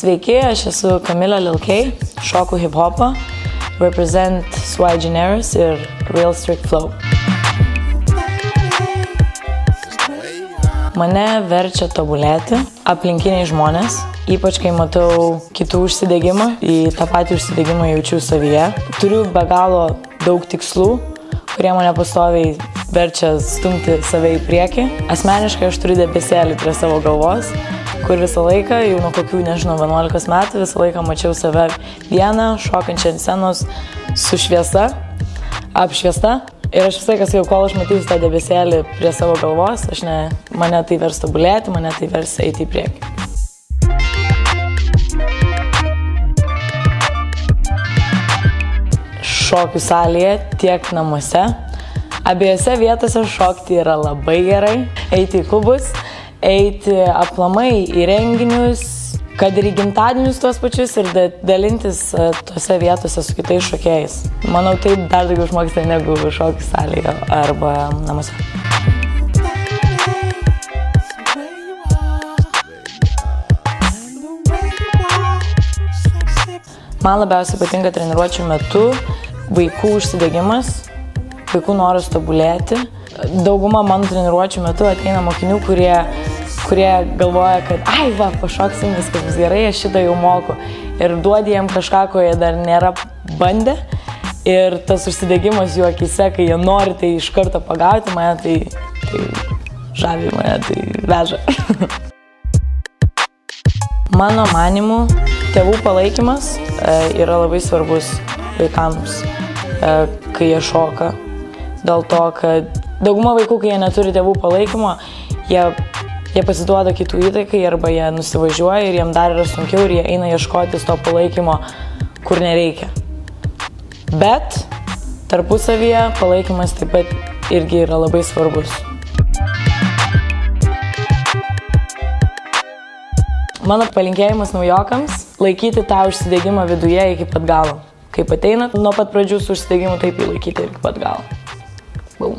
Sveiki, aš esu Kamilė Lil K, šoku hip-hopą, represent Sui Generis ir Real Strict Flow. Mane verčia tobulėti aplinkiniai žmonės, ypač kai matau kitų užsidegimą, į tą patį užsidegimą jaučiu savyje. Turiu be galo daug tikslų, kurie mane pastoviai verčia stumti save į priekį. Asmeniškai aš turiu debesėlį prie savo galvos, kur visą laiką, jau nuo kokių, 11 metų, visą laiką mačiau save vieną, šokančią ant scenos su šviesa, apšviesta. Ir aš visą laiką sakiau, kol aš matysiu tą debesėlį prie savo galvos, mane tai vers tobulėti, mane tai vers eiti į priekį. Šokių salėje, tiek namuose. Abiejose vietose šokti yra labai gerai. Eiti į klubus, eiti aplamai į renginius, kad ir į gimtadienius tuos pačius ir dalintis tose vietose su kitais šokėjais. Manau, taip dar daugiau išmoksta negu šokių salėje arba namuose. Man labiausiai patinka treniruočių metu vaikų užsidegimas, vaikų noras tobulėti. Dauguma mano treniruočių metu ateina mokinių, kurie galvoja, kad ai va, pašoksim, viskas bus gerai, aš šitą jau moku. Ir duodi jiem kažką, ko jie dar nėra bandę. Ir tas užsidegimas jų akyse, kai jie nori tai iš karto pagauti, mane tai žavi, mane tai veža. Mano manymu, tėvų palaikymas yra labai svarbus vaikams, kai jie šoka. Dėl to, kad dauguma vaikų, kai jie neturi tėvų palaikymo, jie pasiduoda kitų įtaikai arba jie nusivažiuoja ir jiem dar yra sunkiau ir jie eina ieškotis to palaikymo, kur nereikia. Bet tarpusavyje palaikymas taip pat irgi yra labai svarbus. Mano palinkėjimas naujokams – laikyti tą užsidegimą viduje iki pat galo. Kaip ateinat nuo pat pradžių su užsidegimu, taip jį laikyti iki pat galo. Boom.